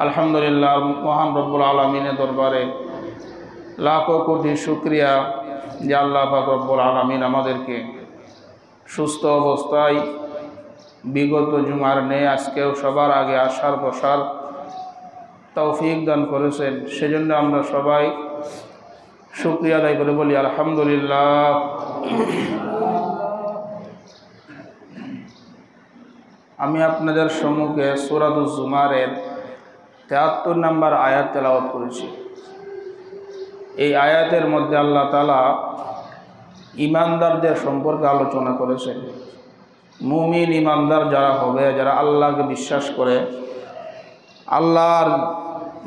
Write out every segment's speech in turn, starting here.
আলহামদুলিল্লাহ, মহান রব্বুল আলমিনের দরবারে লাখো কোটি শুকরিয়া যে আল্লাহ পাক রব্বুল আলমিন আমাদেরকে সুস্থ অবস্থায় বিগত জুমার নেই আজকেও সবার আগে আসার বসার তৌফিক দান করেছেন। সেজন্য আমরা সবাই শুকরিয়া আদায় করে বলি আলহামদুলিল্লাহ। আমি আপনাদের সম্মুখে সূরাতুজ জুমারের ৭৩ নম্বর আয়াত তেলাওয়াত করেছি। এই আয়াতের মধ্যে আল্লাহ তাআলা ঈমানদারদের সম্পর্কে আলোচনা করেছেন। মুমিন ঈমানদার যারা হবে, যারা আল্লাহকে বিশ্বাস করে, আল্লাহর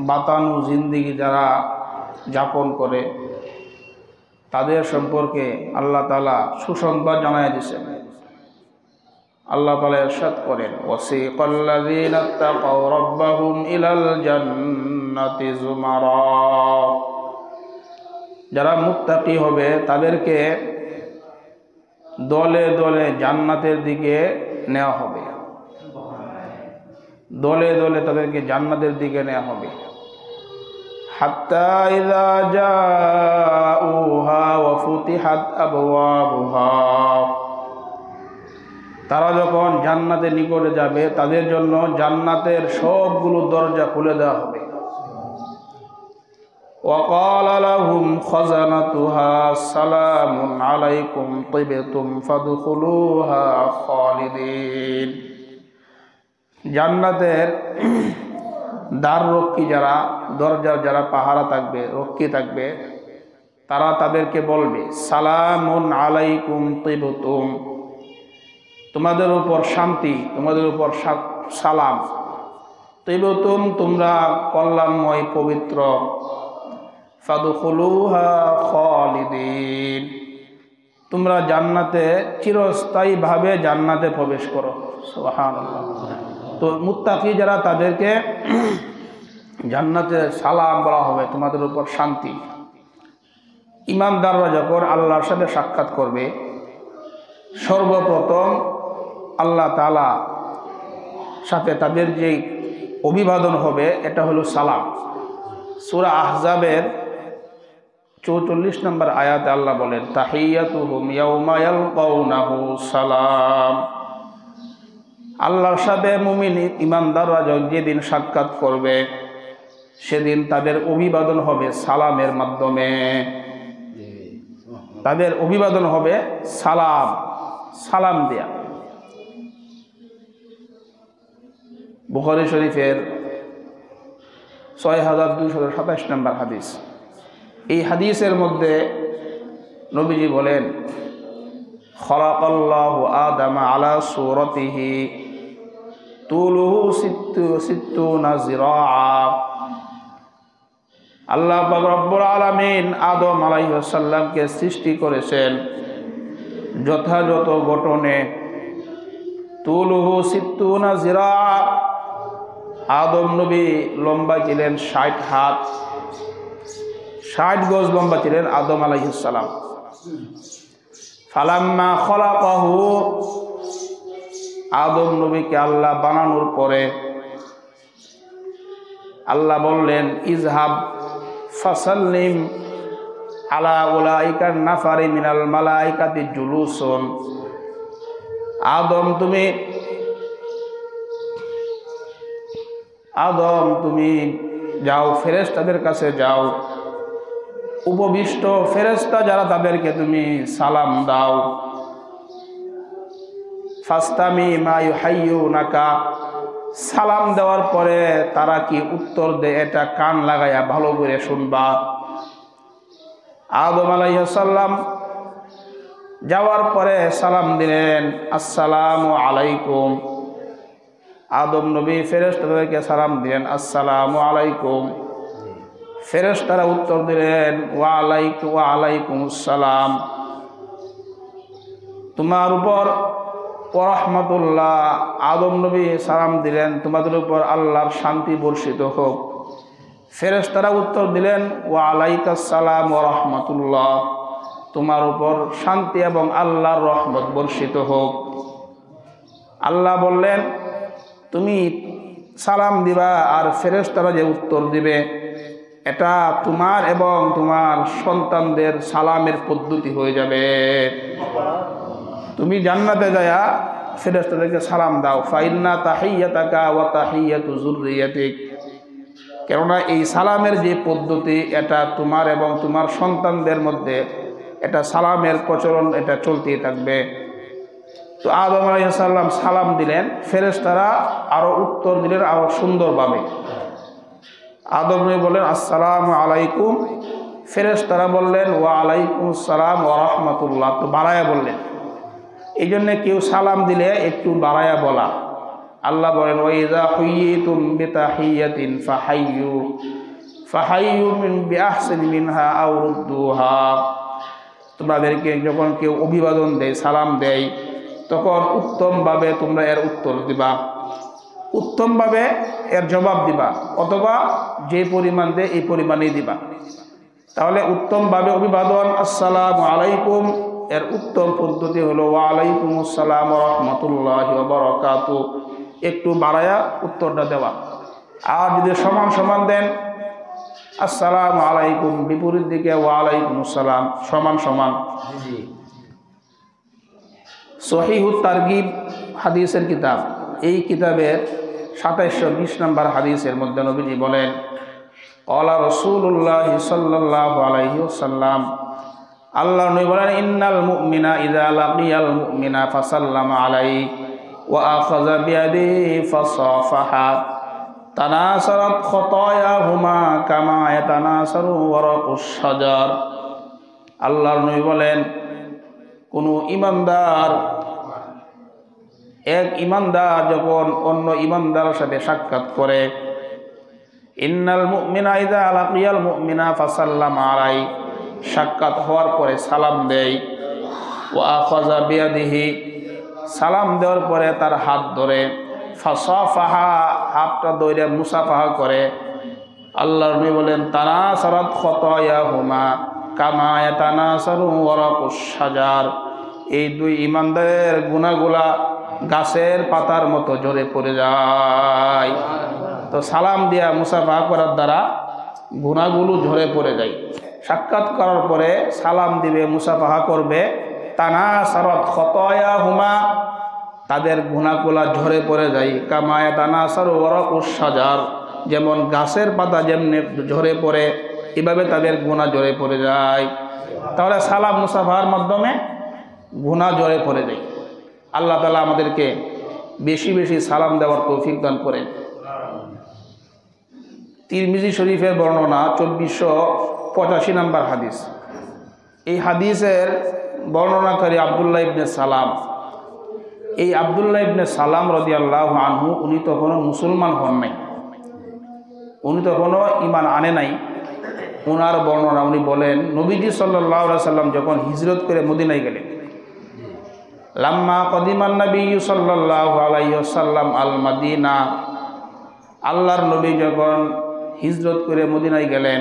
বাতানো জিন্দেগি যারা যাপন করে, তাদের সম্পর্কে আল্লাহ তাআলা সুসংবাদ জানায় দিয়েছেন। আল্লাহ তাআলা ইরশাদ করেন, ওয়াসিকাল্লাযীনা তাকাউ রাব্বাহুম ইলাল জান্নাতি যুমারা। যারা মুত্তাকি হবে তাদেরকে দলে দলে জান্নাতের দিকে নেওয়া হবে, দলে দলে তাদেরকে জান্নাতের দিকে নেওয়া হবে। হাত্তা ইযা জাউহা ওয়া ফুতিহাত আবওয়াবুহা। তারা যখন জান্নাতের নিকটে যাবে তাদের জন্য জান্নাতের সবগুলো দরজা খুলে দেওয়া হবে। وقال لهم خزنتها سلام عليكم طبتم فادخلوها خالدين। জান্নাতের দ্বার রক্ষী যারা, দরজার যারা পাহারা থাকবে, রক্ষী থাকবে, তারা তাদেরকে বলবে সালামুন আলাইকুম তিবতুম, তোমাদের উপর শান্তি, তোমাদের উপর সালাম। তিবতুম, তোমরা কল্যাণময় পবিত্র। ফাদখুলুহা খালিদিন, তোমরা জান্নাতে চিরস্থায়ীভাবে জান্নাতে প্রবেশ করো। সুবহানাল্লাহ। তো মুত্তাকি যারা, তাদেরকে জান্নাতে সালাম বলা হবে, তোমাদের উপর শান্তি। ঈমানদাররা যখন আল্লাহর সাথে সাক্ষাৎ করবে, সর্বপ্রথম আল্লাহ তাআলা সাথে তাদের যে অভিবাদন হবে এটা হলো সালাম। সূরা আহজাবের ৪৪ নম্বর আয়াতে আল্লাহ বলেন, তাহিয়াতুহুম ইয়াউমা ইয়ালকাউনাহু সালাম। আল্লাহর সাথে মুমিন ঈমানদাররা যেদিন সাক্ষাৎ করবে সেদিন তাদের অভিবাদন হবে সালামের মাধ্যমে। তাদের অভিবাদন হবে সালাম, সালাম দেয়া। বুখারী শরীফের ৬২২৭ নম্বর হাদিস। এই হাদিসের মধ্যে নবীজি বলেন, খলাকাল্লাহু আদামা আলা সূরাতিহি তুলুহু সিত্তুনা যিরাআ। আল্লাহ পাক রব্বুল আলামিন আদম আলাইহিস সালামকে সৃষ্টি করেছেন যথাযথ গঠনে। তুলুহু সিত্তুনা যিরাআ, আদম নবী লম্বা ছিলেন ৬০ হাত, ৬০ গজ লম্বা ছিলেন আদম আলাইহিস সালাম। ফালাম্মা খলাকাহু, আদম নবীকে আল্লাহ বানানোর পরে আল্লাহ বললেন, ইজহাব ফাসাল্লিম আলা উলাইকা নাফারি মিনাল মালাইকাতি জুলুসুন। আদম তুমি যাও, ফেরেশতাদের কাছে যাও, উপবিষ্ট ফেরেশতা যারা তাদেরকে তুমি সালাম দাও। ফাস্তামি মা ইউহাইয়ুনাকা, সালাম দেওয়ার পরে তারা কি উত্তর দেয় এটা কান লাগাইয়া ভালো করে শুনবা। আদম আলাইহিস সালাম যাওয়ার পরে সালাম দিলেন, আসসালামু আলাইকুম। আদম নবী ফেরেশতাদেরকে সালাম দিলেন, আসসালামু আলাইকুম। ফেরেশতারা উত্তর দিলেন, ওয়া আলাইকুমুস সালাম। তোমার উপর ওয়া রাহমাতুল্লাহ। আদম নবী সালাম দিলেন, তোমাদের উপর আল্লাহর শান্তি বর্ষিত হোক। ফেরেশতারা উত্তর দিলেন, ওয়া আলাইকাস সালাম ওয়া রাহমাতুল্লাহ, তোমার উপর শান্তি এবং আল্লাহর রহমত বর্ষিত হোক। আল্লাহ বললেন, তুমি সালাম দিবা আর ফেরেশতারা যে উত্তর দিবে, এটা তোমার এবং তোমার সন্তানদের সালামের পদ্ধতি হয়ে যাবে। তুমি জান্নাতে যায়া ফেরেশতাদেরকে সালাম দাও, ফাইন্না তাহিয়াতাকা ওয়া তাহিয়াতু যুররিয়াতিক, কেননা এই সালামের যে পদ্ধতি এটা তোমার এবং তোমার সন্তানদের মধ্যে এটা সালামের প্রচলন এটা চলতেই থাকবে। তো আদম আলাইহিস সালাম সালাম দিলেন, ফেরেশতারা আরো উত্তর দিলেন আরো সুন্দরভাবে। আদম নবী বললেন আসসালামু আলাইকুম, ফেরেশতারা বললেন ওয়া আলাইকুমুস সালাম ওয়া রাহমাতুল্লাহ, তো বাড়ায়া বললেন। এই জন্যে কেউ সালাম দিলে একটু বাড়ায়া বলা। আল্লাহ বলেন ওয়া ইযা হুয়িতুম বিতাহিয়াতিন ফাহাইয়ু বিআহসানি মিনহা আও রুদ্দুহা, তোমাদেরকে যখন কেউ অভিবাদন দেয়, সালাম দেয়, তখন উত্তমভাবে তোমরা এর উত্তর দিবা, উত্তমভাবে এর জবাব দিবা, অথবা যে পরিমাণ দেয় এই পরিমাণেই দিবা। তাহলে উত্তমভাবে অভিবাদন আসসালামু আলাইকুম, এর উত্তম পদ্ধতি হলো ওয়া আলাইকুমুস সালাম ওয়া রাহমাতুল্লাহি ওয়া বারাকাতুহু, একটু বাড়ায়া উত্তরটা দেওয়া। আর যদি সমান সমান দেন আসসালামু আলাইকুম, বিপরীত দিকে ওয়া আলাইকুমুস সালাম, সমান সমান। সহিহুত তারগিব হাদিসের কিতাব, এই কিতাবের 2720 নম্বর হাদিসের মধ্যে নবীজি বলেন ক্বালা রাসূলুল্লাহ সাল্লাল্লাহু আলাইহি ওয়াসাল্লাম, আল্লাহ নবী বলেন ইন্নাল মুমিনা ইযা লাকিয়াল মুমিনা ফাসাল্লামা আলাইহি ওয়া আখাযা বিয়াদিহি ফাসাফাহা তানাসারাত খতায়াহুমা কামা ইয়াতানাসারু ওয়ারাকুশ শাজার। আল্লাহ নবী বলেন কোন ইমানদার, এক ইমানদার যখন অন্য ইমানদারের সাথে সাক্ষাৎ করে, ইন্নাল মুমিনা ইযা লাকিয়াল মুমিনা ফাসাল্লামা আলাইহি, সাক্ষাৎ হওয়ার পরে সালাম দেয়, ওয়া আখাযা বিয়াদিহি, সালাম দেওয়ার পরে তার হাত ধরে, ফাসাফাহা, হাতটা ধরে মুসাফাহা করে। আল্লাহর নবী বলেন তানাসারাত খতায়াহুমা কামা ইয়াতানাসারু ওয়ারাকুশ শাজার, এই দুই ইমানদারের গুনাহগুলা গাছের পাতার মতো ঝরে পড়ে যায়। তো সালাম দিয়া মুসাফাহা করার দ্বারা গুনাহগুলো ঝরে পড়ে যায়। সাক্ষাৎ করার পরে সালাম দিবে, মুসাফাহা করবে, তানাসারাত খতায়াহুমা, তাদের গুনাহগুলা ঝরে পড়ে যায়, কামা ইয়াতানাসারু ওয়ারাকুশ শাজার, যেমন গাছের পাতা যেমনি ঝরে পড়ে এভাবে তাদের গুনাহ ঝরে পড়ে যায়। তাহলে সালাম মুসাফাহার মাধ্যমে গুনাহ ঝরে পড়ে যায়। আল্লাহ তাআলা আমাদেরকে বেশি বেশি সালাম দেওয়ার তৌফিক দান করেন। তিরমিজি শরীফের বর্ণনা 2485 নম্বর হাদিস। এই হাদিসের বর্ণনাকারী আব্দুল্লাহ ইবনে সালাম। এই আব্দুল্লাহ ইবনে সালাম রাদিয়াল্লাহু আনহু, উনি তখনও মুসলমান হন নাই, উনি তখনও ঈমান আনে নাই। ওনার বর্ণনা, উনি বলেন নবীজি সাল্লাল্লাহু আলাইহি সাল্লাম যখন হিজরত করে মদিনায় গেলেন, লাম্মা কদিমান নবী সাল্লাল্লাহু আলাইহি ওয়াসাল্লাম আল মাদিনা, আল্লাহর নবী যখন হিজরত করে মদিনায় গেলেন,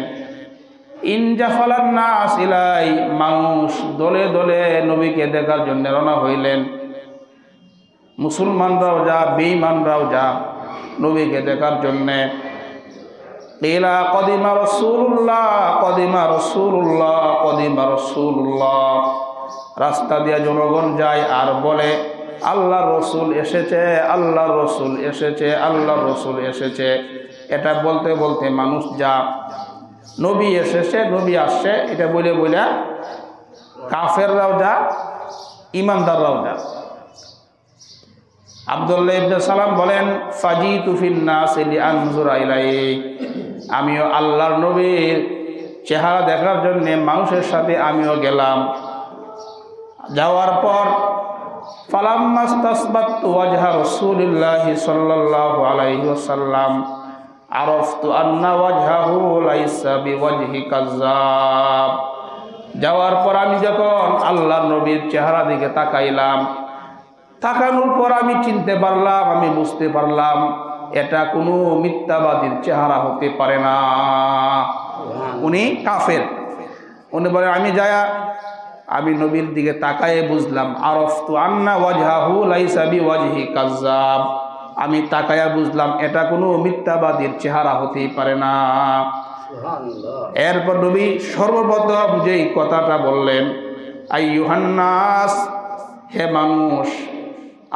ইনজাফালান নাস ইলাই, মানুষ দলে দলে নবীকে দেখার জন্য রওনা হইলেন। মুসলমানরাও যা, বেঈমানরাও যা, নবীকে দেখার জন্যে। কিলা কদিমা রাসূলুল্লাহ, কদিমা রাসূলুল্লাহ, কদিমা রাসূলুল্লাহ, রাস্তা দিয়ে জনগণ যায় আর বলে আল্লাহর রসুল এসেছে, আল্লাহর রসুল এসেছে, আল্লাহর রসুল এসেছে। এটা বলতে বলতে মানুষ যা, নবী এসেছে, নবী আসছে, এটা বলে বলে কাফেররাও যা, ইমানদাররাও যা। আব্দুল্লাহ ইবনে সালাম বলেন ফাজিতু ফিন নাস লিআনজুরা ইলাইহি, আমিও আল্লাহর নবীর চেহারা দেখার জন্য মানুষের সাথে আমিও গেলাম। যাওয়ার পর ফালাম্মাস্তাসবাতু ওয়াজহা রাসূলিল্লাহি সাল্লাল্লাহু আলাইহি ওয়াসাল্লাম আরাফতু আন্না ওয়াজহাহু লাইসা বিওয়াজহি কাযাব। যাওয়ার পর আমি যখন আল্লাহর নবীর চেহারা দিকে তাকাইলাম, তাকানোর পর আমি চিনতে পারলাম, আমি বুঝতে পারলাম এটা কোনো মিথ্যাবাদীর চেহারা হতে পারে না, উনি কাফের। উনি বলে আমি যায়া আমি নবীর দিকে তাকায়ে বুঝলাম, আরাফতু আন্না ওয়াজহাহু লাইসা বিওয়াজহি কাযাব, আমি তাকায়া বুঝলাম এটা কোনো মিথ্যাবাদীর চেহারা হতেই পারে না। এরপর নবী সর্বপ্রথম যেই কথাটা বললেন, আইয়ুহান নাস, হে মানুষ,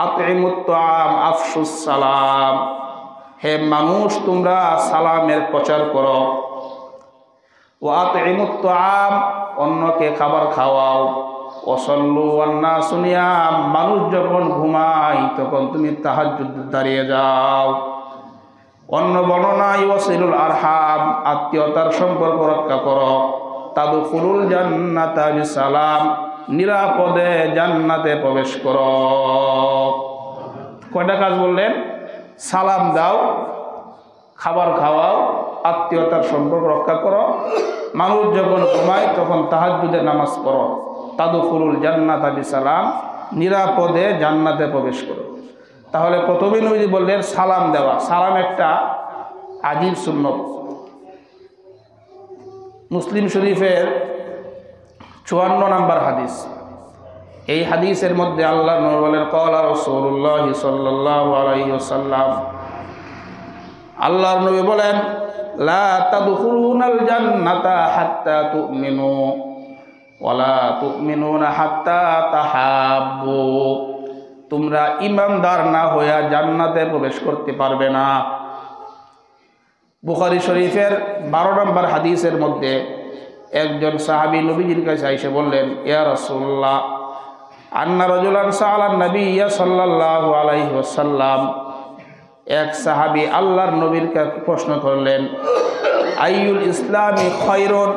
আতইমুত তাআম আফশুস সালাম, হে মানুষ তোমরা সালামের প্রচার করো। ওয়া আতইমুত তাআম, অন্যকে খাবার খাওয়াও। ওয়াসাল্লু ওয়ান নাসু নিয়াম, মানুষ যখন ঘুমায় তখন তুমি তাহাজ্জুদ দাঁড়িয়ে যাও। অন্য বর্ণনায় ওয়াসিলুল আরহাম, আত্মীয়তার সম্পর্ক রক্ষা করো। তাদখুলুল জান্নাতা বিসালাম, নিরাপদে জান্নাতে প্রবেশ করো। কয়টা কাজ বললেন? সালাম দাও, খাবার খাওয়াও, আত্মীয়তার সম্পর্ক রক্ষা করো, মানুষ যখন ঘুমায় তখন তাহাজ্জুদের নামাজ পড়ো। তাদখুলুল জান্নাতা বিসালাম, নিরাপদে জান্নাতে প্রবেশ করো। তাহলে প্রথমে নবী বললেন সালাম দেওয়া। সালাম একটা আজীব সুন্নত। মুসলিম শরীফের 54 নম্বর হাদিস। এই হাদিসের মধ্যে আল্লাহ নবী বলেন, ক্বালা রাসূলুল্লাহ সাল্লাল্লাহু আলাইহি ওয়াসাল্লাম, আল্লাহর নবী বলেন, লা তাদখুলুনাল জান্নাতা হাত্তা তুমিনু ওয়ালা তুমিনুনা হাত্তা তাহাব্বু, তোমরা ইমানদার না হইয়া জান্নাতে প্রবেশ করতে পারবে না। বুখারী শরীফের 12 নম্বর হাদিসের মধ্যে একজন সাহাবী নবীজির কাছে এসে বললেন, ইয়া রাসূলুল্লাহ, আন্না রাজুলান সাআলান নবী সাল্লাল্লাহু আলাইহি ওয়াসাল্লাম, এক সাহাবী আল্লাহর নবীর কাছে প্রশ্ন করলেন, আইয়ুল ইসলামি খায়রুন,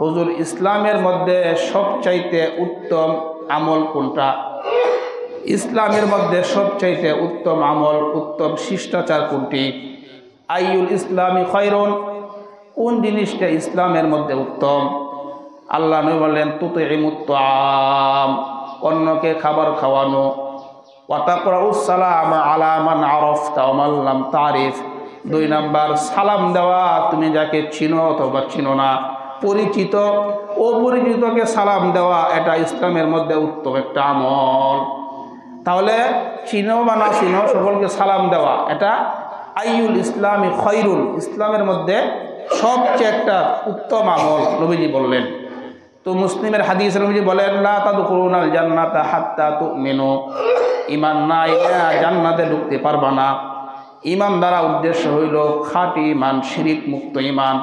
হুজুর ইসলামের মধ্যে সবচাইতে উত্তম আমল কোনটা? ইসলামের মধ্যে সবচাইতে উত্তম আমল, উত্তম শিষ্টাচার কোনটি? আইয়ুল ইসলামি খায়রুন, কোন জিনিসটা ইসলামের মধ্যে উত্তম? আল্লাহ নবী বললেন, তুতিমুত তাআম, অন্যকে খাবার খাওয়ানো। ওয়া তাকরাউস সালাম আলা মান আরাফতা ওয়া মান লাম তারিফ, 2 নাম্বার সালাম দেওয়া, তুমি যাকে চিনো অথবা চিনো না, পরিচিত অপরিচিতকে সালাম দেওয়া, এটা ইসলামের মধ্যে উত্তম একটা আমল। তাহলে চিনো বা না চিনো সকলকে সালাম দেওয়া, এটা আইয়ুল ইসলামি খায়রুন, ইসলামের মধ্যে সবচেয়ে একটা উত্তম আমল নবীজি বললেন। তো মুসলিমের হাদিসে নবীজি বলেন, লা তাদখুলুনাল জান্নাতা হাত্তা তুমিনু, ঈমান না এলে জান্নাতে ঢুকতে পারবা না। ঈমান দ্বারা উদ্দেশ্য হইল খাঁটি ঈমান, শিরিক মুক্ত ঈমান।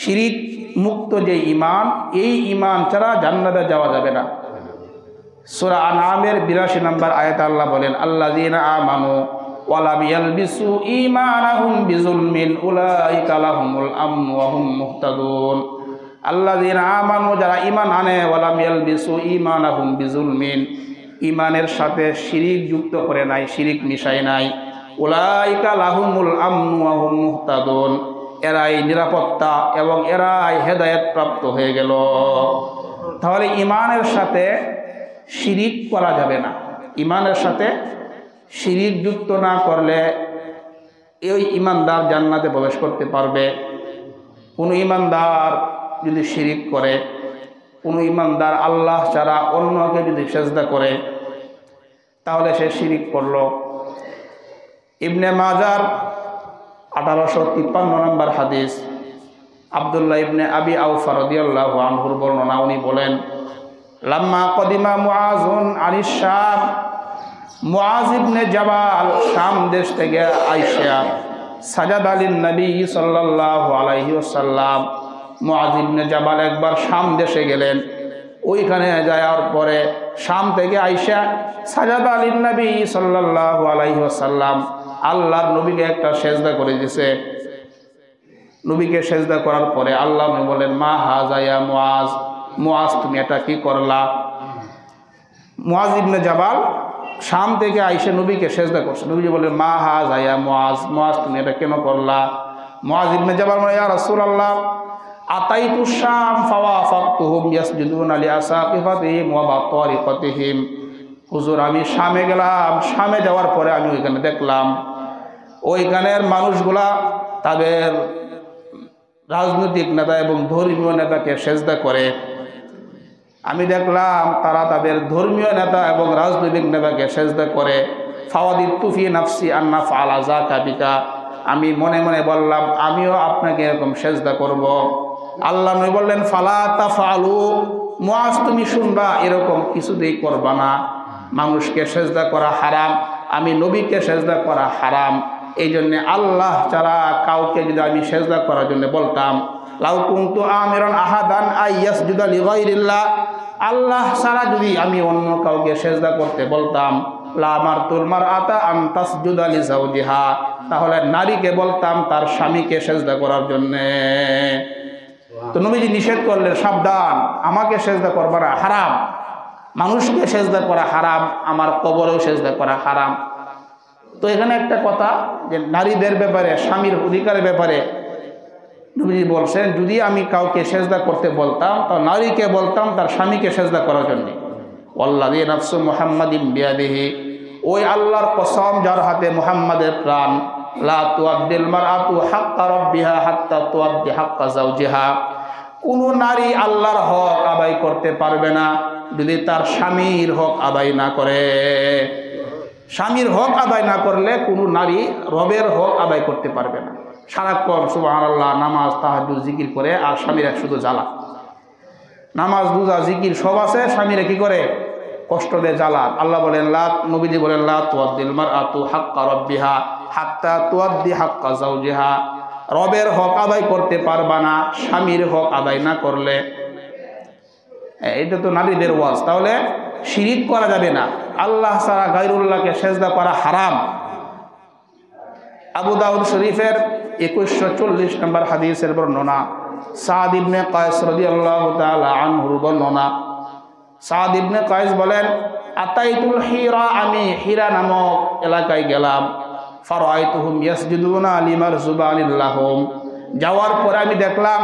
শিরিক মুক্ত যে ঈমান, এই ঈমান ছাড়া জান্নাতে যাওয়া যাবে না। সূরা আনআমের 82 নম্বর আয়াতে আল্লাহ বলেন, আল্লাযীনা আমানু ওয়া লাম ইয়ালবিসু ঈমানাহুম বিযুলমিন উলাইকা লাহুমুল আমনু ওয়া হুম মুহতাদুন। আল্লাযীনা আমানু, যারা ঈমান আনে, ওয়া লাম ইয়ালবিসু ঈমানাহুম বিযুলমিন, ঈমানের সাথে শিরিক যুক্ত করে নাই, শিরিক মিশায় নাই, উলাইকা লাহুমুল আমনু ওয়া হুম মুহতাদুন, এরাই নিরাপত্তা এবং এরাই হেদায়েত প্রাপ্ত হয়ে গেল। তাহলে ঈমানের সাথে শিরিক করা যাবে না। ঈমানের সাথে শিরিক যুক্ত না করলে এই ঈমানদার জান্নাতে প্রবেশ করতে পারবে। কোনো ঈমানদার যদি শিরিক করে, কোনো ঈমানদার আল্লাহ ছাড়া অন্যকে যদি সেজদা করে, তাহলে সে শিরিক করল। ইবনে মাজার 1853 নম্বর হাদিস, আব্দুল্লাহ ইবনে আবি আওফা রাদিয়াল্লাহু আনহুর বর্ণনা। উনি বলেন, লাম্মা কদিমা মুআযুন আনিশ শাম, মুআয ইবনে জাবাল শাম দেশ থেকে আইসা সাজাদা লিন নবী সাল্লাল্লাহু আলাইহি ওয়াসাল্লাম। মুআয ইবনে জাবাল একবার শাম দেশে গেলেন, ওইখানে যাওয়ার পরে শাম থেকে আইসা সাজাদা লিন নবী সাল্লাল্লাহু আলাইহি ওয়াসাল্লাম, আল্লাহর নবীকে একটা সেজদা করে দিয়েছে। নবীকে সেজদা করার পরে আল্লাহ নবী বলেন, মা হাযা ইয়া মুআয, মুআয তুমি এটা কি করলা? মুআয ইবনে জাবাল শাম থেকে আইসা নবীকে সেজদা করছে। নবীজি বলেন, মা হাযা ইয়া মুআয, মুআয তুমি এটা কেন করলা? মুআয ইবনে জাবাল বলেন, ইয়া রাসূলুল্লাহ, আতাইতু শাম ফাওয়াফাকতুহুম ইয়াসজুদুনা লিআসাকিফাতিহিম ওয়া বাতারিকাতিহিম। হুজুর, আমি শামে গেলাম, শামে যাওয়ার পরে আমি ওইখানে দেখলাম ওইখানের মানুষগুলা তাদের রাজনৈতিক নেতা এবং ধর্মীয় নেতাকে সেজদা করে। আমি দেখলাম তারা তাদের ধর্মীয় নেতা এবং রাজনৈতিক নেতাকে সেজদা করে। ফাওয়াদিতু ফি নাফসি আন্না ফাআলা যাকা বিকা, আমি মনে মনে বললাম আমিও আপনাকে এরকম সেজদা করব। আল্লাহ নবী বললেন ফালা তাফআলু, মুআজ তুমি শুনবা এরকম কিছুতেই করবা না। মানুষকে সেজদা করা হারাম, আমি নবীকে সেজদা করা হারাম। এই জন্যে আল্লাহ ছাড়া কাউকে যদি আমি সেজদা করার জন্য বলতাম, লাউ কুনতু আমিরান আহাদান আইয়াসজুদা লিগাইরিল্লাহ, আল্লাহ ছাড়া যদি আমি অন্য কাউকে সেজদা করতে বলতাম, লা আমারতুল মারআতা আন তাসজুদা লিজাওজিহা, তাহলে নারীকে বলতাম তার স্বামীকে সেজদা করার জন্যে। তো নবীজি নিষেধ করলেন সাবধান, আমাকে সেজদা করবা না, হারাম। মানুষকে সেজদা করা হারাম, আমার কবরেও সেজদা করা হারাম। তো এখানে একটা কথা যে নারীদের ব্যাপারে, স্বামীর অধিকারের ব্যাপারে নবীজি বলছেন যদি আমি কাউকে সেজদা করতে বলতাম তো নারীকে বলতাম তার স্বামীকে সেজদা করার জন্য। ওয়াল্লাযী নাফসু মুহাম্মাদিন বিয়াদিহি, ওই আল্লাহর কসম যার হাতে মুহাম্মাদের প্রাণ, লা তুআদ্দিল মারআতু হাক্কা রাব্বিহা হাত্তা তুআদ্দি হাক্কা যাওজিহা, কোন নারী আল্লাহর হক আদায় করতে পারবে না যদি তার স্বামীর হক আদায় না করে। স্বামীর হক আদায় না করলে কোনো নারী রবের হক আদায় করতে পারবে না। সারাক্ষণ সুবহানাল্লাহ, নামাজ, তাহাজ্জুদ, জিকির করে, আর স্বামীরা শুধু জ্বালা। নামাজ, রোজা, জিকির সব আছে, স্বামীরা কি করে? কষ্ট দেয়, জ্বালা। আল্লাহ বলেন নবীজি বলেন লা তুআদ্দিল মারআতু হাক্কা রাব্বিহা হাত্তা তুআদ্দি হাক্কা যাওজিহা, রবের হক আদায় করতে পারবা না স্বামীর হক আদায় না করলে। এটা তো নারীদের ওয়াজ। তাহলে শিরিক করা যাবে না, আল্লাহ ছাড়া গায়রুল্লাহকে সেজদা করা হারাম। আবু দাউদ শরীফের 2140 নম্বর হাদিসের বর্ণনা, সাদ ইবনে কায়েস রাদিয়াল্লাহু তাআলা আনহুর বর্ণনা। সাদ ইবনে কায়েস বলেন, আতাইতুল হিরা, আমি হিরা নামক এলাকায় গেলাম, ফারাআইতুহুম ইয়াসজুদুনা লিমারযুবানিল লাহুম, যাওয়ার পরে আমি দেখলাম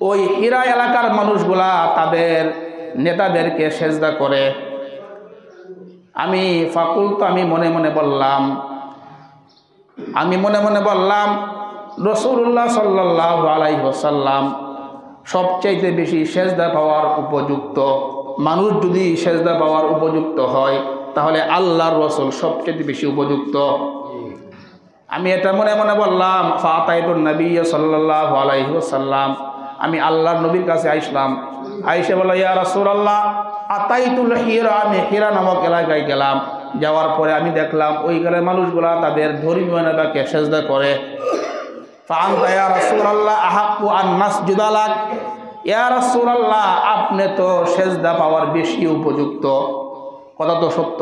ওই হিরা এলাকার মানুষগুলা তাদের নেতাদেরকে সেজদা করে। আমি ফাকুলতু, আমি মনে মনে বললাম রাসূলুল্লাহ সাল্লাল্লাহু আলাইহি ওয়াসাল্লাম সবচাইতে বেশি সেজদা পাওয়ার উপযুক্ত। মানুষ যদি সেজদা পাওয়ার উপযুক্ত হয় তাহলে আল্লাহর রাসূল সবচেয়ে বেশি উপযুক্ত। আমি এটা মনে মনে বললাম। ফাতাইতুন নবী সাল্লাল্লাহু আলাইহি ওয়াসাল্লাম, আমি আল্লাহর নবীর কাছে আসলাম। আয়েশা বলল, ইয়া রাসূলুল্লাহ আতাইতুল হিরা, আমি হিরা নামক এলাকায় গেলাম, যাওয়ার পরে আমি দেখলাম ওইখানে মানুষগুলা তাদের ধর্মীয় নেতাকে সেজদা করে। ফাআনতা ইয়া রাসূলুল্লাহ আহাক্কু আন নাসজুদা লাক, ইয়া রাসূলুল্লাহ আপনি তো সেজদা পাওয়ার বেশি উপযুক্ত। কথা তো সত্য,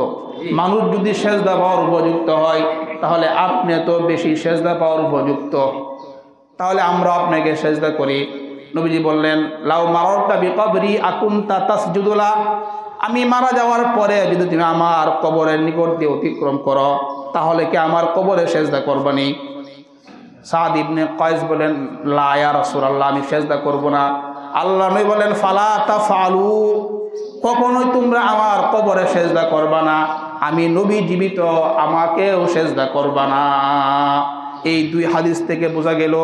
মানুষ যদি সেজদা পাওয়ার উপযুক্ত হয় তাহলে আপনি তো বেশি সেজদা পাওয়ার উপযুক্ত, তাহলে আমরা আপনাকে সেজদা করি। নবীজি বললেন, লাউ মারারতা বিকবরি আকুনতা তাসজুদুলা, আমি মারা যাওয়ার পরে যদি তুমি আমার কবরের নিকট দিয়ে অতিক্রম করো তাহলে কি আমার কবরে সেজদা করবানি? সাদ ইবনে কায়েস বলেন, লা ইয়া রাসূলুল্লাহ, আমি সেজদা করব না। আল্লাহ নবী বলেন, ফালা তাফআলু, কখনোই তোমরা আমার কবরে সেজদা করবা না, আমি নবী জীবিত, আমাকেও সেজদা করবা না। এই দুই হাদিস থেকে বোঝা গেল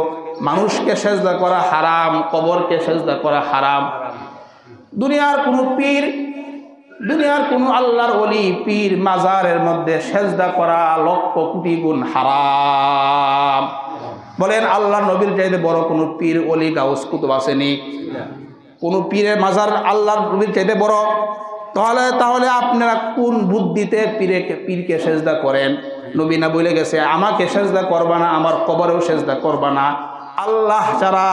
মানুষকে সেজদা করা হারাম, কবরকে সেজদা করা হারাম। দুনিয়ার কোনো পীর, দুনিয়ার কোনো আল্লাহর ওলি, পীর, মাজারের মধ্যে সেজদা করা লক্ষ কোটি গুণ হারাম। বলেন আল্লাহ নবীর চাইতে বড় কোনো পীর, ওলি, গাউস, কুতুব আসেনি? কোনো পীরের মাজার আল্লাহর নবীর চাইতে বড়? তাহলে আপনারা কোন বুদ্ধিতে পীরকে সেজদা করেন? নবী না বলে গেছে আমাকে সেজদা করবা না, আমার কবরেও সেজদা করবা না। আল্লাহ ছাড়া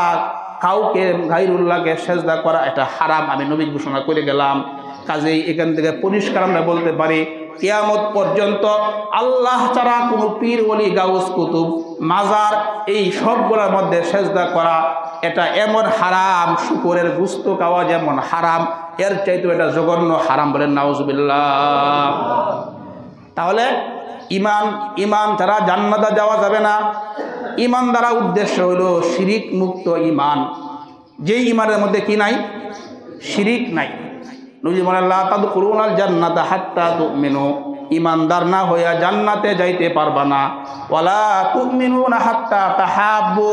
কাউকে, গায়রুল্লাহকে সেজদা করা এটা হারাম, আমি নবী ঘোষণা করে গেলাম। কাজেই এখান থেকে পরিষ্কার আমরা বলতে পারি কিয়ামত পর্যন্ত আল্লাহ ছাড়া কোনো পীর, ওলি, গাউস, কুতুব, মাজার এই সবগুলোর মধ্যে সেজদা করা এটা এমন হারাম, শুকরের গোশত খাওয়া যেমন হারাম, এর চাইতে এটা জঘন্য হারাম। বলেন নাউজুবিল্লাহ। তাহলে ইমান ছাড়া জান্নাতে যাওয়া যাবে না। ইমান দ্বারা উদ্দেশ্য হলো শিরিক মুক্ত ইমান, যেই ইমানের মধ্যে কি নাই? শিরিক নাই। নবী বলেন, লা তাদখুলুনাল জান্নাতা হাত্তা তুমিনু, ইমানদার না হইয়া জান্নাতে যাইতে পারবা না। ওয়ালা তুমিনুনা হাত্তা তাহাব্বু,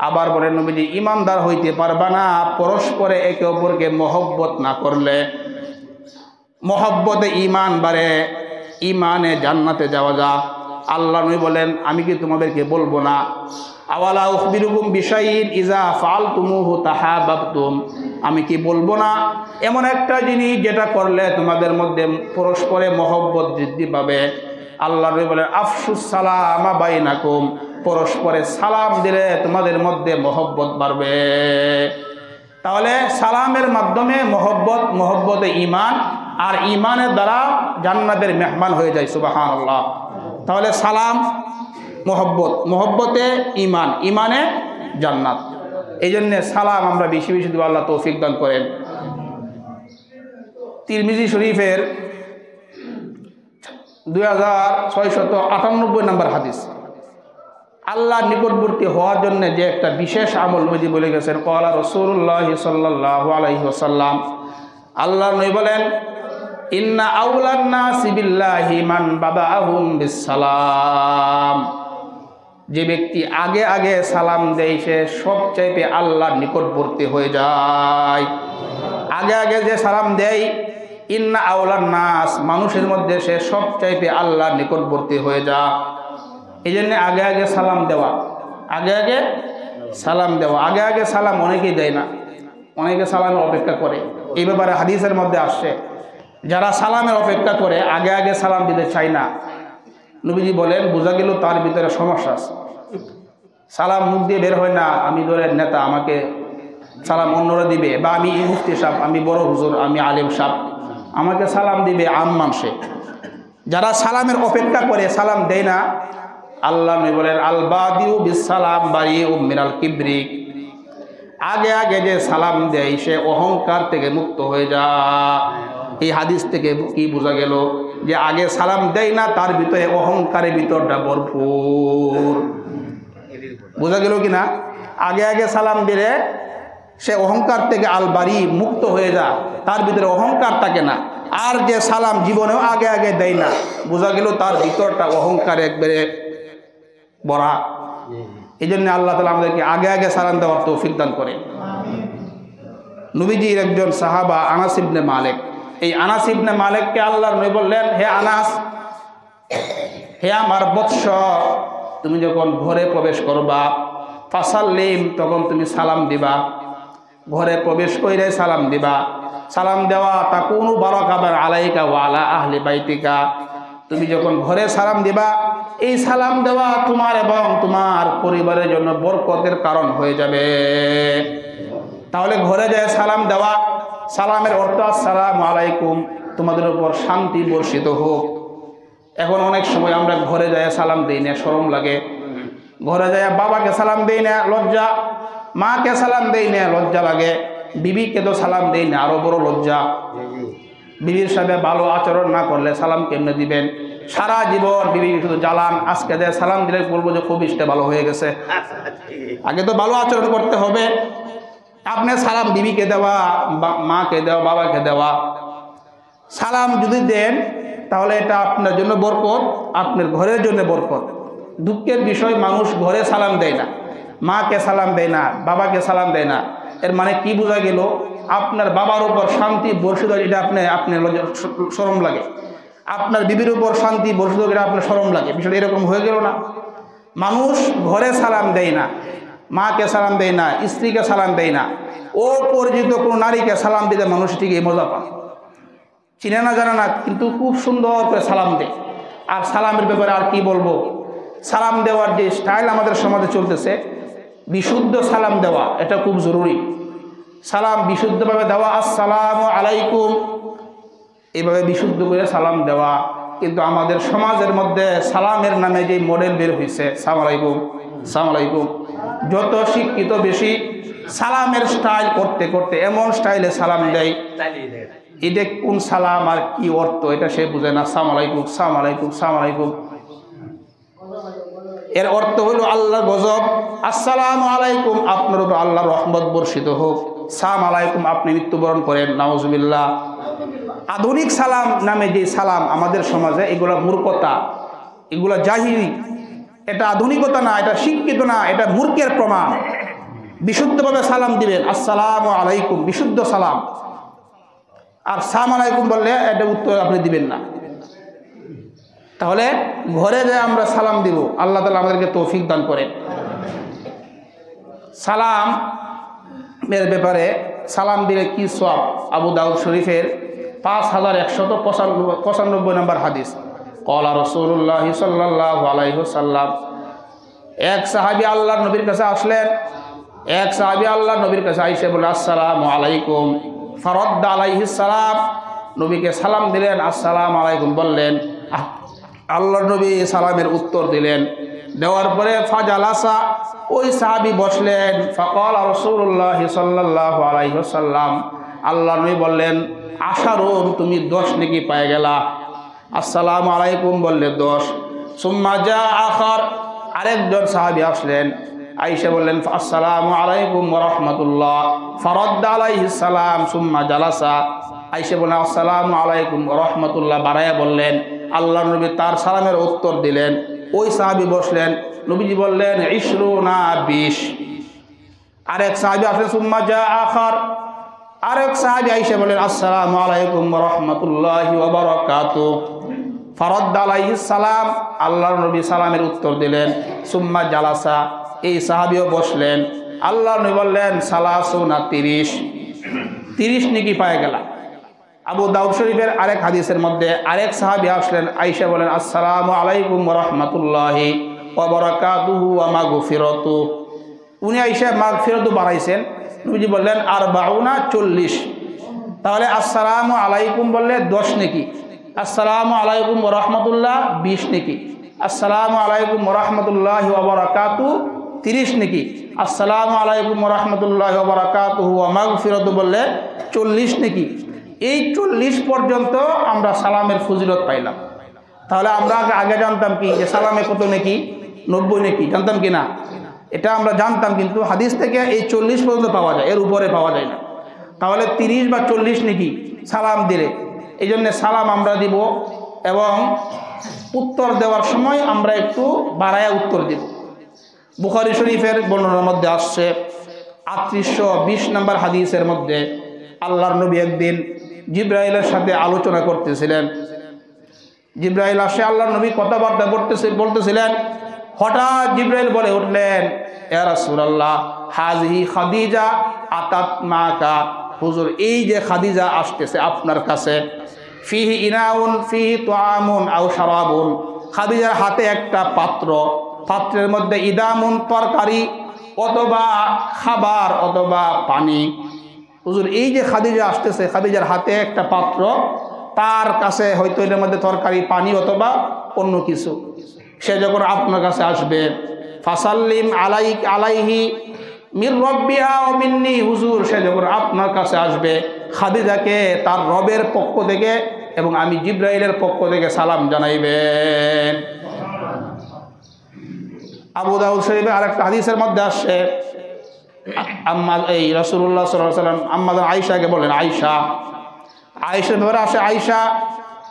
আবার বলেন নবীজি ইমানদার হইতে পারবা না পরস্পরে একে অপরকে মহব্বত না করলে। মহব্বতে ইমান বাড়ে, ইমানে জান্নাতে যাওয়া যায়। আল্লাহ নবী বলেন, আমি কি তোমাদেরকে বলবো না, আওয়ালা উখবিরুকুম বিশাইইন ইযা ফাআলতুমুহু তাহাব্বাতুম, আমি কি বলবো না এমন একটা জিনিস যেটা করলে তোমাদের মধ্যে পরস্পরে মহব্বত বৃদ্ধি পাবে। আল্লাহ নবী বলেন, আফশুস সালামা বাইনাকুম, পরস্পরে সালাম দিলে তোমাদের মধ্যে মহব্বত বাড়বে। তাহলে সালামের মাধ্যমে মহব্বতে ঈমান, আর ঈমানের দ্বারা জান্নাতের মেহমান হয়ে যায়। সুবহানাল্লাহ। তাহলে সালাম মহব্বতে ঈমান, ঈমানে জান্নাত। এই জন্যে সালাম আমরা বেশি বেশি দেব, আল্লাহ তৌফিক দান করেন। তিরমিজি শরীফের 2698 নম্বর হাদিস, আল্লাহর নিকটবর্তী হওয়ার জন্য যে একটা বিশেষ আমল নবী বলে গেছেন, ক্বালা রাসূলুল্লাহ সাল্লাল্লাহু আলাইহি ওয়াসাল্লাম, আল্লাহর নবী বলেন, ইন্না আউলান নাসি বিল্লাহি মান বাদাআহুম বিসসালাম, যে ব্যক্তি আগে আগে সালাম দেয় সে সবচাইতে আল্লাহর নিকটবর্তী হয়ে যায়। আগে আগে যে সালাম দেয়, ইন্না আউলান নাস, মানুষের মধ্যে সে সবচাইতে আল্লাহর নিকটবর্তী হয়ে যায়। এই জন্য আগে আগে সালাম দেওয়া, আগে আগে সালাম দেওয়া। আগে আগে সালাম অনেকেই দেয় না, অনেকে সালামের অপেক্ষা করে। এই ব্যাপারে হাদিসের মধ্যে আসছে, যারা সালামের অপেক্ষা করে আগে আগে সালাম দিতে চায় না, নবীজি বলেন বোঝা গেল তার ভিতরে সমস্যা আছে। সালাম মুখ দিয়ে বের হয় না, আমি দলের নেতা, আমাকে সালাম অন্যরা দিবে, বা আমি মুফতি সাহেব, আমি বড় হুজুর, আমি আলেম সাহেব, আমাকে সালাম দিবে আম মানুষে। যারা সালামের অপেক্ষা করে সালাম দেয় না, আল্লাহ নবী বলেন, আল বাদিউ বিসসালাম বারিউম মিনাল কিবরি, আগে আগে যে সালাম দেয় সে অহংকার থেকে মুক্ত হয়ে যায়। এই হাদিস থেকে কি বোঝা গেল, যে আগে সালাম দেয় না তার ভিতরে অহংকারের ভিতরটা ভরপুর। বোঝা গেল কি না? আগে আগে সালাম দিলে সে অহংকার থেকে আলবারি মুক্ত হয়ে যায়, তার ভিতরে অহংকার থাকে না। আর যে সালাম জীবনেও আগে আগে দেয় না, বোঝা গেল তার ভিতরটা অহংকারে একবারে বড়া। এই জন্য আল্লাহ তাআলা আমাদেরকে আগে আগে সালাম দেওয়ার তৌফিক দান করে। নবীজির একজন সাহাবা আনাস ইবনে মালিক, এই আনাস ইবনে মালিককে আল্লাহর নবী বললেন, হে আনাস, হে আমার বৎস, তুমি যখন ঘরে প্রবেশ করবা, ফাসাল্লিম, তখন তুমি সালাম দিবা। ঘরে প্রবেশ কইরে সালাম দিবা। সালাম দেওয়া তাকুনু বারাকাতান আলাইকা ওয়া আলা আহলি বাইতিকা, তুমি যখন ঘরে সালাম দিবা, এই সালাম দেওয়া তোমার এবং তোমার পরিবারের জন্য বরকতের কারণ হয়ে যাবে। তাহলে ঘরে যায় সালাম দেওয়া, সালামের অর্থ আসসালামু আলাইকুম, তোমাদের উপর শান্তি বর্ষিত হোক। এখন অনেক সময় আমরা ঘরে যায় সালাম দিই না, শরম লাগে। ঘরে যায় বাবাকে সালাম দেই না, লজ্জা। মাকে সালাম দেই না, লজ্জা লাগে। বিবিকে তো সালাম দেই না, আরো বড় লজ্জা। বিবির সাথে ভালো আচরণ না করলে সালাম কেমনে দিবেন? সারা জীবন বিবিকে শুধু জ্বালান, আজকে দেয় সালাম দিলে বলবো যে খুব ইষ্টে ভালো হয়ে গেছে। আগে তো ভালো আচরণ করতে হবে। আপনি সালাম বিবিকে দেওয়া, মাকে দেওয়া, বাবাকে দেওয়া, সালাম যদি দেন তাহলে এটা আপনার জন্য বরকত, আপনার ঘরের জন্য বরকত। দুঃখের বিষয়, মানুষ ঘরে সালাম দেয় না, মাকে সালাম দেয় না, বাবাকে সালাম দেয় না। এর মানে কি বোঝা গেল? আপনার বাবার উপর শান্তি বর্ষিত, এটা আপনার শরম লাগে। আপনার বিবির উপর শান্তি বর্ষিত, এটা আপনার শরম লাগে। বিষয়টা এরকম হয়ে গেল না? মানুষ ঘরে সালাম দেয় না, মাকে সালাম দেয় না, স্ত্রীকে সালাম দেয় না, ও পরিচিত কোনো নারীকে সালাম দিতে মানুষ ঠিক এই মজা পায়। চিনে না জানে না, কিন্তু খুব সুন্দর করে সালাম দেয়। আর সালামের ব্যাপারে আর কি বলবো, সালাম দেওয়ার যে স্টাইল আমাদের সমাজে চলতেছে, বিশুদ্ধ সালাম দেওয়া এটা খুব জরুরি। সালাম বিশুদ্ধভাবে দেওয়া, আসসালামু আলাইকুম, এইভাবে বিশুদ্ধ করে সালাম দেওয়া। কিন্তু আমাদের সমাজের মধ্যে সালামের নামে যে মডেল বের হয়েছে, সালাম আলাইকুম, সালাম আলাইকুম, যত শিক্ষিত বেশি সালামের স্টাইল করতে করতে এমন স্টাইলে সালাম দেয়, এটা কোন সালাম আর কি অর্থ এটা সে বুঝে না। সালাম আলাইকুম, সালাম আলাইকুম, সালাম আলাইকুম, এর অর্থ হলো আল্লাহ গজব। আসসালামু আলাইকুম, আপনার উপর আল্লাহর রহমত বর্ষিত হোক। সালাম আলাইকুম, আপনি মৃত্যুবরণ করেন, নাউজুবিল্লাহ। আধুনিক সালাম নামে যে সালাম আমাদের সমাজে, এগুলা মূর্খতা, এগুলা জাহিলি, এটা আধুনিকতা না, এটা শিক্ষিত না, এটা মূর্খের প্রমাণ। বিশুদ্ধভাবে সালাম দিবেন, আসসালামু আলাইকুম, বিশুদ্ধ সালাম। আর সালাম আলাইকুম বললে এটা উত্তর আপনি দিবেন না। তাহলে ঘরে যে আমরা সালাম দিব, আল্লাহ তাআলা আমাদেরকে তৌফিক দান করেন। সালাম এর ব্যাপারে সালাম দিলে কি সওয়াব, আবু দাউদ শরীফের 5195 নম্বর হাদিস। ক্বালা রাসূলুল্লাহ সাল্লাল্লাহু আলাইহি ওয়াসাল্লাম, এক সাহাবী আল্লাহর নবীর কাছে আসলেন। এক সাহাবী আল্লাহর নবীর কাছে আইসে বলে, আসসালামু আলাইকুম। ফারাদ্দা আলাইহিস সালাম, নবীকে সালাম দিলেন, আসসালামু আলাইকুম বললেন। আল্লাহর নবী সালামের উত্তর দিলেন। দেওয়ার পরে ফাজালাসা, ওই সাহাবী বসলেন। ফাকালা রাসূলুল্লাহ সাল্লাল্লাহু আলাইহি ওয়াসাল্লাম, আল্লাহর নবী বললেন, আশারুন, তুমি 10 নেকি পেয়ে গেলা। আসসালামু আলাইকুম বললে 10। সুম্মা জা আখার, আরেকজন সাহাবী আসলেন, আয়েশা বললেন, আসসালামু আলাইকুম ওয়া রাহমাতুল্লাহ। ফারাদ্দা আলাইহিস সালাম সুম্মা জালাসা, আয়েশা বললেন, আসসালামু আলাইকুম ওয়া রাহমাতুল্লাহ, বাড়ায়া বললেন। আল্লাহর নবী তার সালামের উত্তর দিলেন। ওই সাহাবী বসলেন, নবীজি বললেন, 20। আরেক সাহাবী আসলেন, সুম্মা জা আখার, আরেক সাহাবী আয়েশা বললেন, আসসালামু আলাইকুম ওয়া রাহমাতুল্লাহি ওয়া বারাকাতুহু। ফারাদ্দা আলাইহিস সালাম, আল্লাহর নবী সালামের উত্তর দিলেন। সুম্মা জালাসা, এই সাহাবীও বসলেন। আল্লাহর নবী বললেন, সালাসুনা, 30 নেকি পায় গেল। আবু দাউদ শরীফের আরেক হাদিসের মধ্যে আরেক সাহাবী আসলেন, আয়েশা বলেন, আসসালামু আলাইকুম ওয়া রাহমাতুল্লাহি ওয়া বারাকাতুহু ওয়া মাগফিরাতুহু। উনি আয়েশা মাগফিরাতু বাড়াইছেন, নবীজি বললেন 40। তাহলে আসসালামু আলাইকুম বললে 10 নেকি, আসসালামু আলাইকুম ওয়া রাহমাতুল্লাহ 20 নেকি, আসসালামু আলাইকুম ওয়া রাহমাতুল্লাহি ওয়া বারাকাতুহু 30 নেকি, আসসালামু আলাইকুম ওয়া রাহমাতুল্লাহি ওয়া বারাকাতুহু ওয়া মাগফিরাতু বললে 40 নেকি। এই 40 পর্যন্ত আমরা সালামের ফজিলত পাইলাম। তাহলে আমরা আগে জানতাম কি যে সালামে কত নেকি, 90 নেকি, জানতাম কি না? এটা আমরা জানতাম, কিন্তু হাদিস থেকে এই 40 পর্যন্ত পাওয়া যায়, এর উপরে পাওয়া যায় না। তাহলে 30 বা 40 নেকি সালাম দিলে। এই জন্য সালাম আমরা দিব, এবং উত্তর দেওয়ার সময় আমরা একটু বাড়ায়া উত্তর দিব। বুখারী শরীফের বর্ণনার মধ্যে আসছে 3820 নম্বর হাদিসের মধ্যে, আল্লাহর নবী একদিন জিবরাইলের সাথে আলোচনা করতেছিলেন। জিবরাইল আসে, আল্লাহর নবী কথাবার্তা বলতেছিলেন। হঠাৎ জিবরাইল বলে উঠলেন, ইয়া রাসূলুল্লাহ, হাযিহি খাদিজা আতাত মাকা, হুজুর, এই যে খাদিজা আসতেছে আপনার কাছে, ফিহি ইনাউন ফিহি তুআমুন আও শারাবুন, খাদিজার হাতে একটা পাত্র, পাত্রের মধ্যে ইদামুন, তরকারি অথবা খাবার অথবা পানি। হুজুর, এই যে খাদিজা আসতেছে, খাদিজার হাতে একটা পাত্র, তার কাছে হয়তো এর মধ্যে তরকারি, পানি অথবা অন্য কিছু। সে যখন আপনার কাছে আসবে, ফাসাল্লিম আলাইহি মির রব্বিহা ওয়া মিন্নি, হুজুর, সে যখন আপনার কাছে আসবে, খাদিজাকে তার রবের পক্ষ থেকে এবং আমি জিবরাইলের পক্ষ থেকে সালাম জানাইবেন। আবু দাউদ শরীফে আরেকটা হাদিসের মধ্যে আসছে, এই রাসূলুল্লাহ সাল্লাল্লাহু আলাইহি ওয়াসাল্লাম আম্মাজান আয়েশাকে বলেন, আয়েশার ব্যাপারে আসে, আয়েশা,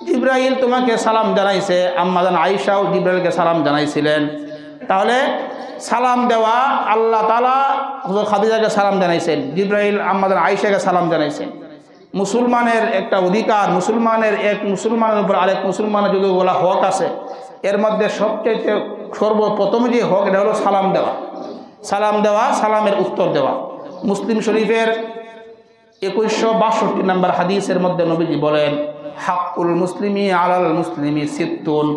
জিবরাইল তোমাকে সালাম জানাইছে। আম্মাজান আয়েশাও জিবরাইলকে সালাম জানাইছিলেন। তাহলে সালাম দেওয়া, আল্লাহ তাআলা হযরত খাদিজাকে সালাম জানাইছেন, জিবরাইল আম্মাজান আয়েশাকে সালাম জানাইছেন। মুসলমানের একটা অধিকার, মুসলমানের উপর আরেক মুসলমানের যদি বলা হক আছে, এর মধ্যে সবচেয়ে সর্বপ্রথম যে হক, এটা হলো সালাম দেওয়া। সালামের উত্তর দেওয়া। মুসলিম শরীফের 2162 নম্বর হাদিসের মধ্যে নবীজি বলেন, হাক্কুল মুসলিমি আলাল মুসলিমি সিত্তুন,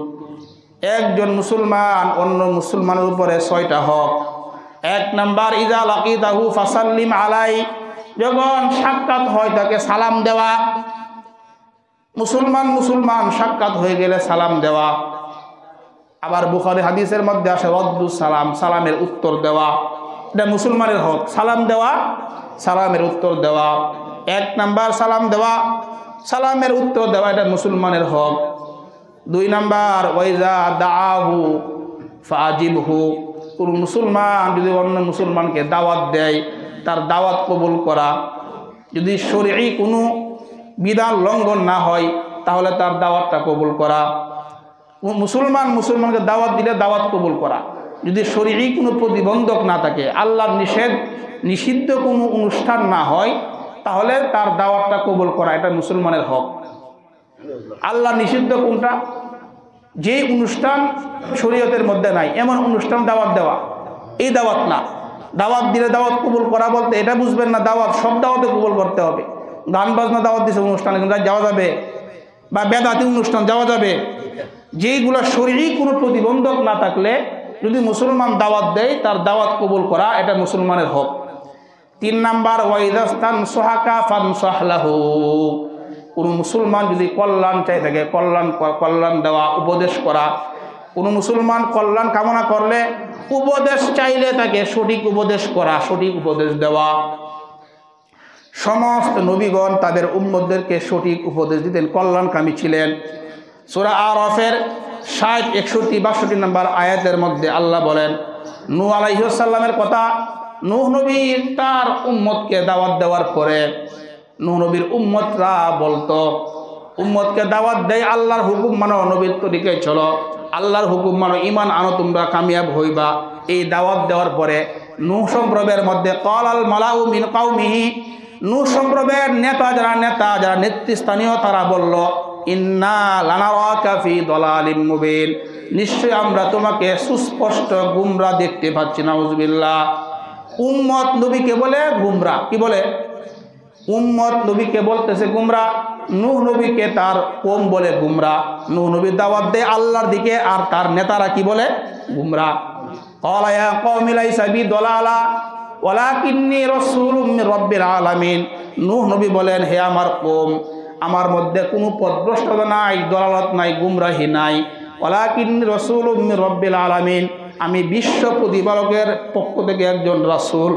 একজন মুসলমান অন্য মুসলমানের উপরে 6টা হক। 1 নাম্বার, ইজা লাকিতাহু ফাসাল্লিম আলাই, যখন সাক্ষাৎ হয় তাকে সালাম দেওয়া। মুসলমান সাক্ষাৎ হয়ে গেলে সালাম দেওয়া। আবার বুখারী হাদিসের মধ্যে আসে রদ্দুস সালাম, সালামের উত্তর দেওয়া। এটা মুসলমানের হক, সালাম দেওয়া, সালামের উত্তর দেওয়া। 1 নাম্বার সালাম দেওয়া, সালামের উত্তর দেওয়া, এটা মুসলমানের হক। 2 নাম্বার, ওয়াইজা দাআহু ফাজিবহু, কোন মুসলমান যদি অন্য মুসলমানকে দাওয়াত দেয়, তার দাওয়াত কবুল করা। যদি শরঈ কোনো বিধান লঙ্ঘন না হয়, তাহলে তার দাওয়াতটা কবুল করা। মুসলমানকে দাওয়াত দিলে দাওয়াত কবুল করা। যদি শরঈ কোনো প্রতিবন্ধক না থাকে, আল্লাহর নিষিদ্ধ কোনো অনুষ্ঠান না হয়, তাহলে তার দাওয়াতটা কবুল করা, এটা মুসলমানের হক। আল্লাহ নিষিদ্ধ কোনটা? যে অনুষ্ঠান শরীয়তের মধ্যে নাই এমন অনুষ্ঠান দাওয়াত দেওয়া, এই দাওয়াত না। দাওয়াত দিলে দাওয়াত কবুল করা বলতে এটা বুঝবেন না, দাওয়াত সব দাওয়াতে কবুল করতে হবে। গান বাজনা দাওয়াত দিছে অনুষ্ঠানে কিন্তু যাওয়া যাবে, বা বেদাতি অনুষ্ঠান যাওয়া যাবে। যেইগুলো শরীরই কোনো প্রতিবন্ধক না থাকলে যদি মুসলমান দাওয়াত দেয় তার দাওয়াত কবুল করা এটা মুসলমানের হক। 3 নাম্বার, ওয়াইদাস্তান সোহাকা ফানসাহ লাহু, কোনো মুসলমান যদি কল্যাণ চাই থাকে কল্যাণ দেওয়া, উপদেশ করা। কোনো মুসলমান কল্যাণ কামনা করলে উপদেশ চাইলে তাকে সঠিক উপদেশ করা, সঠিক উপদেশ দেওয়া। সমস্ত নবীগণ তাদের উম্মতদেরকে সঠিক উপদেশ দিতেন, কল্যাণকামী ছিলেন। সূরা আরাফের 60, 61, 62 নম্বর আয়াতের মধ্যে আল্লাহ বলেন নূহ আলাইহিস সালামের কথা। নূহ নবী তার উম্মতকে দাওয়াত দেওয়ার পরে নূহ নবীর উম্মতরা বলতো, উম্মতকে দাওয়াত দেয় আল্লাহর হুকুম মানো, নবীর তরিকায় চলো, আল্লাহর হুকুম মানো, ঈমান আনো, তোমরা কামিয়াব হইবা। এই দাওয়াত দেওয়ার পরে নূহ সম্প্রদায়ের মধ্যে ক্বালাল মালাউ মিন কওমিহি, নূহ সম্প্রদায়ের যারা নেতৃস্থানীয় তারা বলল, ইন্না লানারাকা ফি দালালিম মুবিন, নিশ্চয় আমরা তোমাকে সুস্পষ্ট গুমরাহ দেখতে পাচ্ছি। নাউজুবিল্লাহ। উম্মত নবীকে বলে গুমরাহ, কি বলে? উম্মত নবীকে বলতেছে গুমরাহ, নূহ নবীকে তার কওম বলে গুমরাহ। নূহ নবী দাওয়াত দেয় আল্লাহর দিকে, আর তার নেতারা কি বলে? গুমরাহ। ক্বালা ইয়া কওমি লাইসা বি দালালা ওয়ালাকিন্নী রাসূলুম মির রাব্বিল আলামিন। নূহ নবী বলেন, হে আমার কওম, আমার মধ্যে কোনো পথভ্রষ্টতা নাই, দলালত নাই, গুমরাহি নাই। ওয়ালাকিন্নী রাসূলুম মির রাব্বিল আলামিন, আমি বিশ্ব প্রতিপালকের পক্ষ থেকে একজন রাসূল,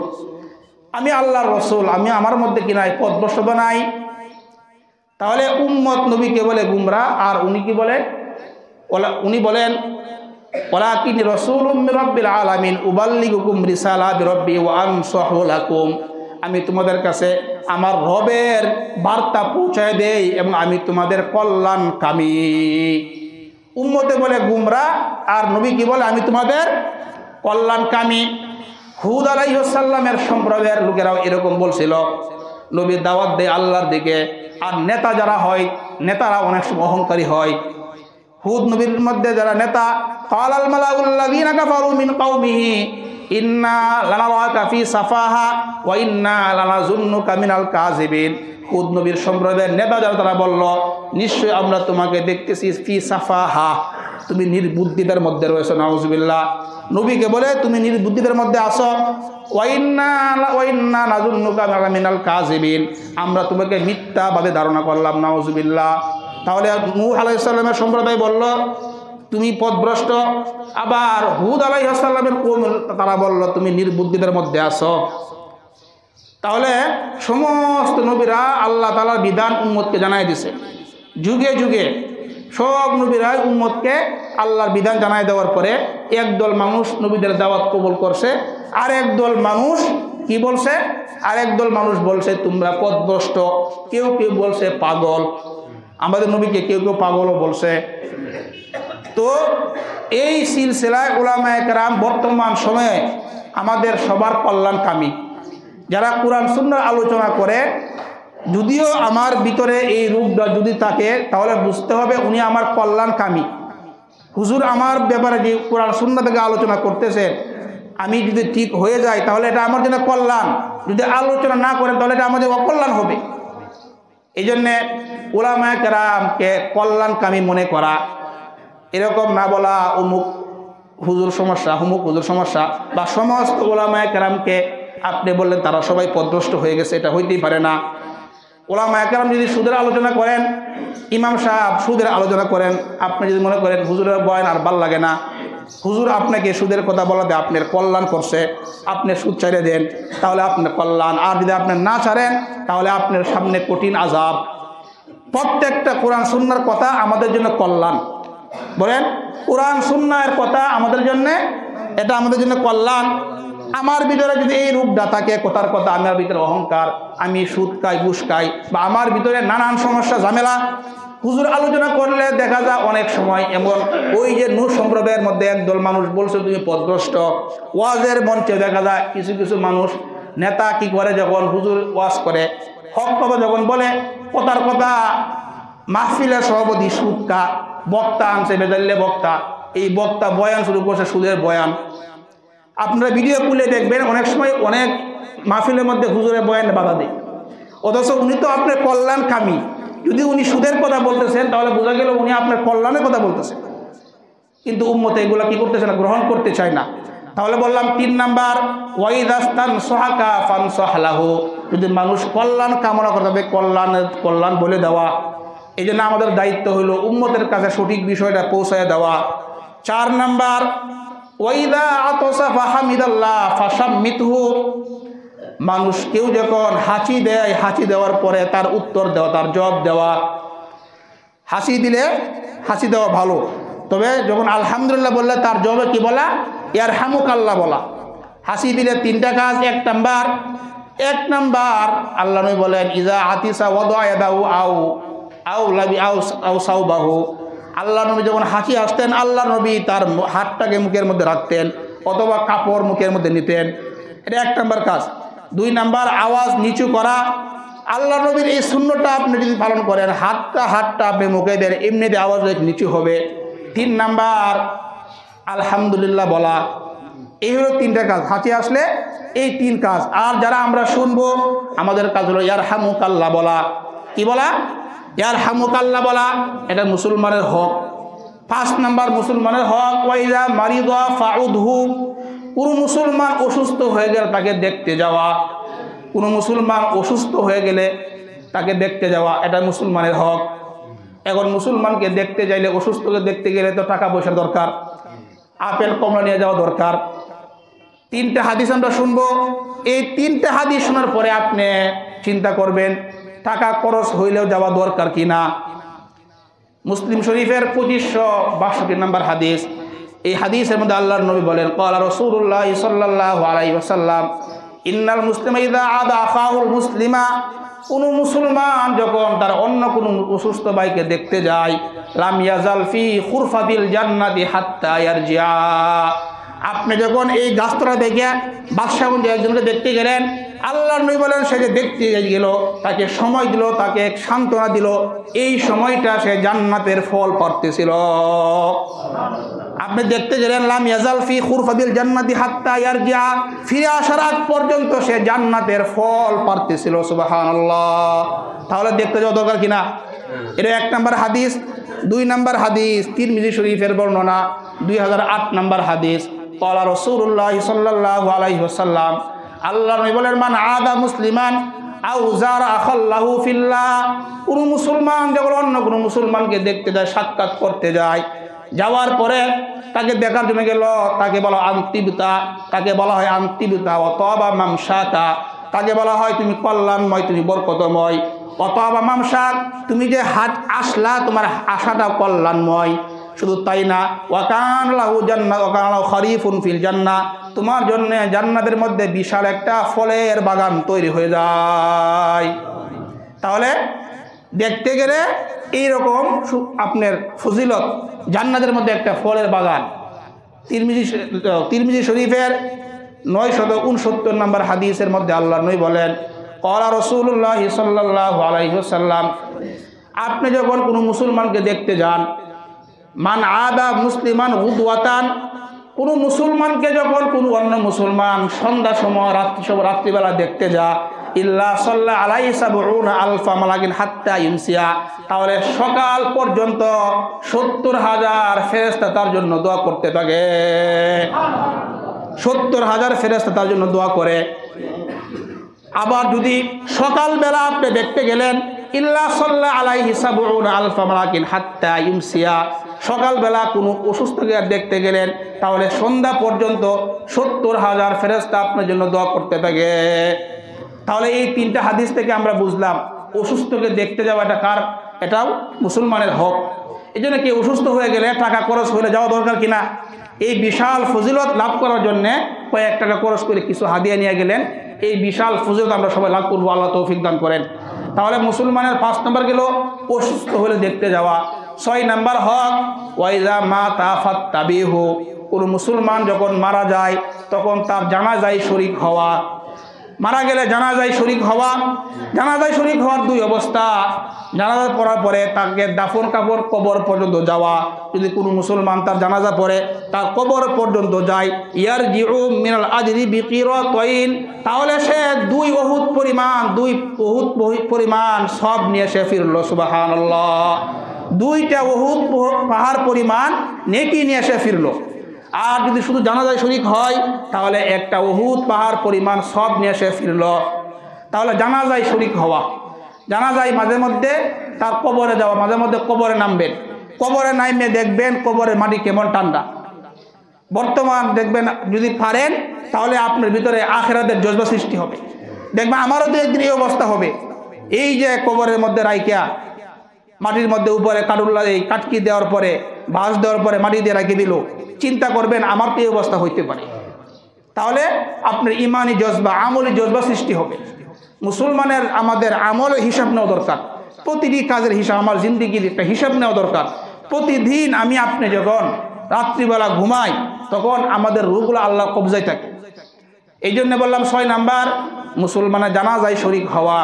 আমি আল্লাহর রাসূল, আমি আমার মধ্যে কি নাই? পথভ্রষ্টতা নাই। তাহলে উম্মত নবীকে বলে গুমরাহ, আর উনি কি বলেন? উনি বলেন ওয়ালাকিন্নী রাসূলুম মির রাব্বিল আলামিন উবাল্লিগুকুম রিসালাতি রাব্বি ওয়া আনসাহু লাকুম, আমি তোমাদের কাছে আমার রবের বার্তা পৌঁছায় দেই এবং আমি তোমাদের কল্যাণকামী। উম্মতে বলে গুমরাহ, আর নবী কি বলে? আমি তোমাদের কল্যাণকামী। হুদ আলাইহিস সালামের সম্প্রদায়ের লোকেরাও এরকম বলছিল। নবী দাওয়াত দেয় আল্লাহর দিকে, আর নেতা যারা হয়, নেতারা অনেক সময় অহংকারী হয়। হুদ নবীর মধ্যে যারা নেতা, ক্বালাল মালাউল্লাযীনা কাফারু মিন কওমিহি ইন্না লানারাকা ফি সাফাহা ওয়া ইন্না লানাযুন্নুকা মিনাল কাযিবিন। হুদ নবীর সম্প্রদায়ের নেতা যারা তারা বলল, নিশ্চয় আমরা তোমাকে দেখতেছি ফি সাফাহা, তুমি নির্বুদ্ধিতার মধ্যে রয়েছো। নাউজুবিল্লাহ। নবীকে বলে তুমি নির্বুদ্ধিতার মধ্যে আসো। ওয়া ইন্না লানাযুন্নুকা মিনাল কাযিবিন, আমরা তোমাকে মিথ্যাভাবে ধারণা করলাম। নাউজুবিল্লাহ। তাহলে নূহ আলাইহিস সালামের সম্প্রদায় বলল তুমি পথভ্রষ্ট, আবার হুদ আলাইহিস সালামের কওম তারা বলল তুমি নির্বুদ্ধিতার মধ্যে আসো। তাহলে সমস্ত নবীরা আল্লাহ তাআলার বিধান উম্মতকে জানাই দিছে। যুগে যুগে সব নবীরাই উম্মতকে আল্লাহর বিধান জানাই দেওয়ার পরে একদল মানুষ নবীদের দাওয়াত কবুল করছে, আর একদল মানুষ কি বলছে? আর একদল মানুষ বলছে তোমরা পথভ্রষ্ট, কেউ কেউ বলছে পাগল। আমাদের নবীকে কেউ কেউ পাগলও বলছে। তো এই সিলসিলায় উলামায়ে কেরাম বর্তমান সময়ে আমাদের সবার কল্যাণকামী। যারা কোরআন সুন্নাহর আলোচনা করে, যদিও আমার ভিতরে এই রূপটা যদি থাকে তাহলে বুঝতে হবে উনি আমার কল্যাণকামী। হুজুর আমার ব্যাপারে যে কোরআন সুন্নাহ থেকে আলোচনা করতেছেন, আমি যদি ঠিক হয়ে যাই তাহলে এটা আমার জন্য কল্যাণ, যদি আলোচনা না করেন তাহলে এটা আমাদের অকল্যাণ হবে। এই জন্যে উলামায়ে কেরামকে কল্যাণকামী মনে করা, এরকম না বলা অমুক হুজুর সমস্যা, অমুক হুজুর সমস্যা, বা সমস্ত উলামায়ে কেরামকে আপনি বললেন তারা সবাই পথভ্রষ্ট হয়ে গেছে, এটা হইতেই পারে না। উলামায়ে কেরাম যদি সুদের আলোচনা করেন, ইমাম সাহেব সুদের আলোচনা করেন, আপনি যদি মনে করেন হুজুরের বয়ান আর ভাল লাগে না, হুজুর আপনাকে সুদের কথা বলাতে আপনার কল্যাণ করছে, আপনি সুদ ছাড়ে দেন, তাহলে আপনার কল্যাণ। আর যদি আপনি না ছাড়েন তাহলে আপনার সামনে কঠিন আযাব। প্রত্যেকটা কোরআন সুন্নাহর কথা আমাদের জন্য কল্যাণ। বলেন, কোরআন সুন্নাহর কথা আমাদের জন্য, এটা আমাদের জন্য কল্যাণ। আমার ভিতরে যদি এই রূপটা থাকে, কথার কথা আমার ভিতরে অহংকার, আমি সুদ খাই, ঘুষ খাই, বা আমার ভিতরে নানান সমস্যা ঝামেলা, হুজুর আলোচনা করলে দেখা যায় অনেক সময় এমন ওই যে নূহ সম্প্রদায়ের মধ্যে একদল মানুষ বলছে তুমি পথভ্রষ্ট। ওয়াজের মঞ্চে দেখা যায় কিছু কিছু মানুষ নেতা কি করে, যখন হুজুর ওয়াজ করে হক কথা যখন বলে, কথার কথা মাহফিলের সভাপতি সুদ খা, বক্তা আনছে, বেজাল্লে বক্তা, এই বক্তা বয়ান শুরু করছে, সুদের বয়ান। আপনারা ভিডিও খুলে দেখবেন, অনেক সময় অনেক মাহফিলের মধ্যে হুজুরের বয়ানে বাধা দেয়, অথচ উনি তো আপনার কল্যাণকামী। যদি উনি সুদের কথা বলতেছেন তাহলে বোঝা গেল উনি আপনার কল্যাণের কথা বলতেছেন, কিন্তু উম্মতে এগুলো কি করতেছে না, গ্রহণ করতে চায় না। তাহলে বললাম 3 নাম্বার, ওয়াইদাস্তান সোহাকা ফানসাহলাহু, যদি মানুষ কল্যাণ কামনা করতে হবে, কল্যাণ বলে দেওয়া। এই জন্য আমাদের দায়িত্ব হলো উম্মতের কাছে সঠিক বিষয়টা পৌঁছায় দেওয়া। 4 নাম্বার, ওয়াইদা আতসা ফাহামিদাল্লাহ ফাসাম্মিতহু, মানুষ কেউ যখন হাঁচি দেয়, হাঁচি দেওয়ার পরে তার উত্তর দেওয়া, তার জবাব দেওয়া। হাসি দিলে হাসি দেওয়া ভালো, তবে যখন আলহামদুলিল্লাহ বললে তার জবাবে কি বলা, ইয়ারহামুকাল্লাহ বলা। হাসি দিলে 3টা কাজ। 1 নাম্বার আল্লাহ নবী বলেন, ইজা আতিসা ওয়াদা ইয়াদাহু আও সাওবাহু, আল্লাহ নবী যখন হাসি আসতেন, আল্লাহ নবী তার হাতটাকে মুখের মধ্যে রাখতেন অথবা কাপড় মুখের মধ্যে নিতেন। এটা 1 নাম্বার কাজ। 2 নাম্বার, আওয়াজ নিচু করা। আল্লাহ নবীর এই সুন্নতটা আপনি যদি পালন করেন, হাতটা আপনি মুখে দেন, এমনিতে আওয়াজ নিচু হবে। 3 নাম্বার, আলহামদুলিল্লাহ বলা। এই হলো 3টা কাজ। হাঁচি আসলে এই 3 কাজ। আর যারা আমরা শুনবো, আমাদের কাজ হলো ইয়ারহামুকাল্লাহ বলা। কি বলা? ইয়ারহামুকাল্লাহ বলা। এটা মুসলমানের হক। 5 নাম্বার মুসলমানের হক, ওয়াইজা মারিদা ফাউদহু, কোনো মুসলমান অসুস্থ হয়ে গেলে তাকে দেখতে যাওয়া। কোনো মুসলমান অসুস্থ হয়ে গেলে তাকে দেখতে যাওয়া, এটা মুসলমানের হক। এখন মুসলমানকে দেখতে যাইলে, অসুস্থকে দেখতে গেলে তো টাকা পয়সার দরকার, আপেল কমলা নিয়ে যাওয়া দরকার। 3টা হাদিস আমরা শুনবো। এই 3টা হাদিস শোনার পরে আপনি চিন্তা করবেন টাকা খরচ হইলেও যাওয়া দরকার কিনা। মুসলিম শরীফের 2562 নম্বর হাদিস। এই হাদিসের মধ্যে আল্লাহর নবী বলেন, ক্বালা রাসূলুল্লাহ সাল্লাল্লাহু আলাইহি ওয়াসাল্লাম, ইন্নাল মুসলিমা ইযা আদা আখাহুল মুসলিমা, কোনো মুসলমান যখন তার অন্য কোনো অসুস্থ ভাইকে দেখতে যায়, লাম ইয়াজাল ফি খুরফাতিল জান্নাতি হাত্তা ইয়ারজিআ, আপনি যখন এই গাছতলা দেখে বাদশাহগঞ্জে একজনকে দেখতে গেলেন, আল্লাহর নবী বলেন সে যে দেখতে গেল, তাকে সময় দিল, তাকে সান্ত্বনা দিল, এই সময়টা সে জান্নাতের ফল পাড়তেছিল। আপনি দেখতে গেলেন, লাম ইয়াজাল ফি খুরফাতিল জান্নাতি হাত্তা ইয়ারজিআ, ফিরে আসার আগ পর্যন্ত সে জান্নাতের ফল পাড়তেছিল। সুবহানাল্লাহ। তাহলে দেখতে যাওয়া দরকার কিনা? এটা 1 নাম্বার হাদিস। 2 নাম্বার হাদিস, তিরমিজি শরীফের বর্ণনা, 2008 নাম্বার হাদিস। ক্বালা রাসূলুল্লাহ সাল্লাল্লাহু আলাইহি ওয়াসাল্লাম, আল্লাহর নবী বলেন, মান আদা মুসলিমান আও যারা আখাল্লাহু ফিল্লাহ, কোন মুসলমান যখন অন্য কোনো মুসলমানকে দেখতে যায়, সাক্ষাৎ করতে যায়, যাওয়ার পরে তাকে দেখার জন্য গেল, তাকে বলা আন্তিবতা, তাকে বলা হয় আন্তিবতা। অতবা মামসাকা, তাকে বলা হয় তুমি কল্যাণময়, তুমি বরকতময়। অতবা মামসাক, তুমি যে হাত আসলা, তোমার আশাটা কল্যাণময়। শুধু তাই না, ওয়াকান লাহু জান্নাত ওয়াকান লাহু খরিফুন ফিল জান্নাহ, তোমার জন্য জান্নাতের মধ্যে বিশাল একটা ফলের বাগান তৈরি হয়ে যায়। তাহলে দেখতে গেলে এইরকম আপনার ফজিলত, জান্নাতের মধ্যে একটা ফলের বাগান। তিরমিজি শরীফের 969 নম্বর হাদিসের মধ্যে আল্লাহর নবী বলেন, ক্বালা রাসূলুল্লাহ সাল্লাল্লাহু আলাইহি ওয়াসাল্লাম, আপনি যখন কোনো মুসলমানকে দেখতে যান, মান আদা মুসলিমান গুদওয়াতান, কোনো মুসলমানকে যখন কোনো অন্য মুসলমান সন্ধ্যা সময়, রাত্রিবেলা দেখতে যা, ইল্লা সাল্লা আলাইহি সাবউনা আলফা মালাকিন হাত্তা ইউমসিয়া, তাহলে সকাল পর্যন্ত 70,000 ফেরেশতা তার জন্য দোয়া করতে থাকে। 70,000 ফেরেশতা তার জন্য দোয়া করে। আবার যদি সকালবেলা আপনি দেখতে গেলেন, ইল্লা সাল্লা আলাইহি সাবউনা আলফা মালাকিন হাত্তা ইউমসিয়া, সকালবেলা কোনো অসুস্থকে দেখতে গেলেন, তাহলে সন্ধ্যা পর্যন্ত 70,000 ফেরেশতা আপনার জন্য দোয়া করতে থাকে। তাহলে এই 3টা হাদিস থেকে আমরা বুঝলাম অসুস্থকে দেখতে যাওয়া এটা কার? এটাও মুসলমানের হক। এই জন্য কি অসুস্থ হয়ে গেলে টাকা খরচ হলে যাওয়া দরকার কিনা? এই বিশাল ফজিলত লাভ করার জন্যে কয়েক টাকা খরচ করে কিছু হাদিয়া নিয়ে গেলেন, এই বিশাল ফজিলত আমরা সবাই লাভ করবো, আল্লাহ তৌফিক দান করেন। তাহলে মুসলমানের 5 নম্বর গেল অসুস্থ হলে দেখতে যাওয়া। 6 নম্বর হক, ওয়াইজা মাতা ফাত্তাবিহু, কোনো মুসলমান যখন মারা যায় তখন তার জানাজায় শরীক হওয়া। মারা গেলে জানাজায় শরীক হওয়া। জানাজায় শরীক হওয়ার দুই অবস্থা। জানাজা পড়ার পরে তাকে দাফন কাপড় কবর পর্যন্ত যাওয়া। যদি কোনো মুসলমান তার জানাজা পড়ে তার কবর পর্যন্ত যায়, ইয়ারজিউ মিনাল আজরি বিকিরাতাইন, তাহলে সে 2 উহুদ পরিমাণ সব নিয়ে সে ফিরল। সুবহানাল্লাহ, 2টা উহুদ পাহাড় পরিমাণ নেকি নিয়ে সে ফিরল। আর যদি শুধু জানাজায় শরীক হয় তাহলে একটা উহুদ পাহাড় পরিমাণ সব নিয়ে সে ফিরল। তাহলে জানাজায় শরীক হওয়া, জানাজায় মাঝে মধ্যে তার কবরে যাওয়া, মাঝে মধ্যে কবরে নামবেন, কবরে নামে দেখবেন কবরের মাটি কেমন ঠান্ডা। বর্তমান দেখবেন যদি পারেন তাহলে আপনার ভিতরে আখিরাতের জজবা সৃষ্টি হবে। দেখবেন আমারও তো একদিন এই অবস্থা হবে। এই যে কবরের মধ্যে রাইকা মাটির মধ্যে উপরে কাটুল্লা এই কাটকি দেওয়ার পরে বাঁশ দেওয়ার পরে মাটি দিয়ে রাখি দিল, চিন্তা করবেন আমার তো এই অবস্থা হইতে পারে। তাহলে আপনার ইমানি জজবা, আমলি জজবা সৃষ্টি হবে। মুসলমানের আমাদের আমলের হিসাব নেওয়া দরকার, প্রতিটি কাজের হিসাব, আমার জিন্দিগির একটা হিসাব নেওয়া দরকার। প্রতিদিন আমি আপনি যখন রাত্রিবেলা ঘুমাই তখন আমাদের রূহগুলো আল্লাহ কবজায় থাকে। এই জন্য বললাম 6 নাম্বার মুসলমানের জানাজায় শরীক হওয়া।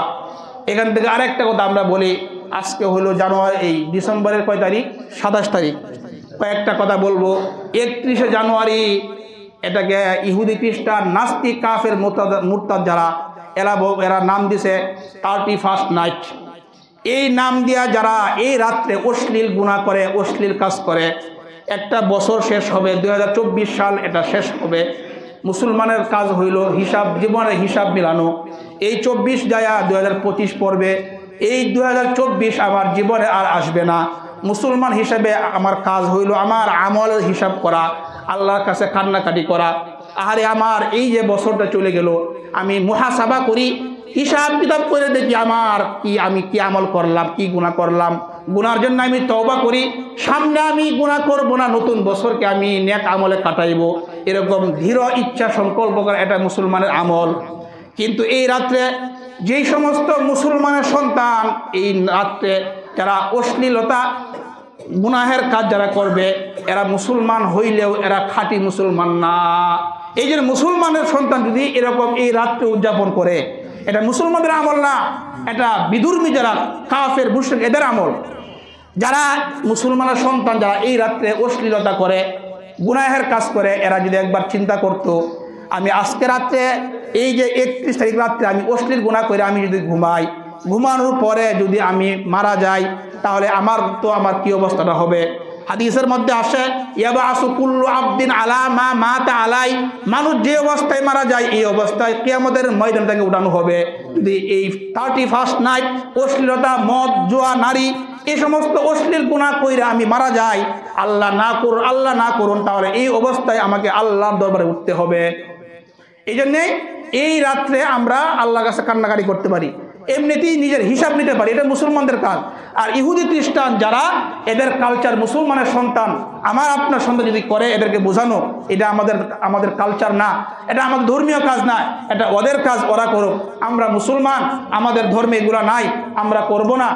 এখান থেকে আরেকটা কথা আমরা বলি, আজকে হলো জানুয়ারি, এই ডিসেম্বরের কয় তারিখ? 27 তারিখ। কয়েকটা কথা বলবো। 31শে জানুয়ারি এটাকে ইহুদি খ্রিস্টান নাস্তিক কাফের মুরতাদ যারা এরা নাম দিছে 31st নাইট। এই নাম দিয়া যারা এই রাত্রে অশ্লীল গুনাহ করে, অশ্লীল কাজ করে, একটা বছর শেষ হবে, 2024 সাল এটা শেষ হবে। মুসলমানের কাজ হইল হিসাব, জীবনের হিসাব মিলানো। এই 24 যায়া 2025 পড়বে, এই 2024 আমার জীবনে আর আসবে না। মুসলমান হিসাবে আমার কাজ হইল আমার আমলের হিসাব করা, আল্লাহর কাছে কান্নাকাটি করা। আরে আমার এই যে বছরটা চলে গেল, আমি মুহাসাবা করি, হিসাব কিতাব করে দেখি আমার আমি কি আমল করলাম, কি গুনাহ করলাম। গুনার জন্য আমি তওবা করি, সামনে আমি গুনাহ করব না, নতুন বছরকে আমি নেক আমলে কাটাইব, এরকম দৃঢ় ইচ্ছা সংকল্প করা, এটা মুসলমানের আমল। কিন্তু এই রাত্রে যেই সমস্ত মুসলমানের সন্তান এই রাত্রে যারা অশ্লীলতা গুনাহের কাজ যারা করবে, এরা মুসলমান হইলেও এরা খাঁটি মুসলমান না। এই যে মুসলমানের সন্তান যদি এরকম এই রাত্রে উদযাপন করে, এটা মুসলমানদের আমল না, এটা বিধর্মী যারা কাফের মুশরিক এদের আমল। যারা মুসলমানের সন্তান যারা এই রাত্রে অশ্লীলতা করে, গুনাহের কাজ করে, এরা যদি একবার চিন্তা করতো আমি আজকে রাত্রে এই যে 31 তারিখ রাত্রে আমি অশ্লীল গুনাহ করে আমি যদি ঘুমাই, ঘুমানোর পরে যদি আমি মারা যাই তাহলে আমার কি অবস্থাটা হবে। হাদিসের মধ্যে আসে ইয়াবাসু কুল্লু আবদিন আলা মা মাতা আলাই, মানুষ যে অবস্থায় মারা যায় এই অবস্থায় কিয়ামতের ময়দান থেকে উঠানো হবে। যদি এই 31st নাইট অশ্লীলতা, মদ, জুয়া, নারী এই সমস্ত অশ্লীল গুনাহ কইরা আমি মারা যাই, আল্লাহ না করুন, তাহলে এই অবস্থায় আমাকে আল্লাহর দরবারে উঠতে হবে। এই জন্যে এই রাত্রে আমরা আল্লাহর কাছে কান্নাকাটি করতে পারি, এমনিতেই নিজের হিসাব নিতে পারি, এটা মুসলমানদের কাজ। আর ইহুদি খ্রিস্টান যারা এদের কালচার, মুসলমানের সন্তান আমার আপনার সন্তান যদি করে, এদেরকে বোঝানো এটা আমাদের কালচার না, এটা আমাদের ধর্মীয় কাজ না, এটা ওদের কাজ, ওরা করুক। আমরা মুসলমান, আমাদের ধর্মে এগুলো নাই, আমরা করব না।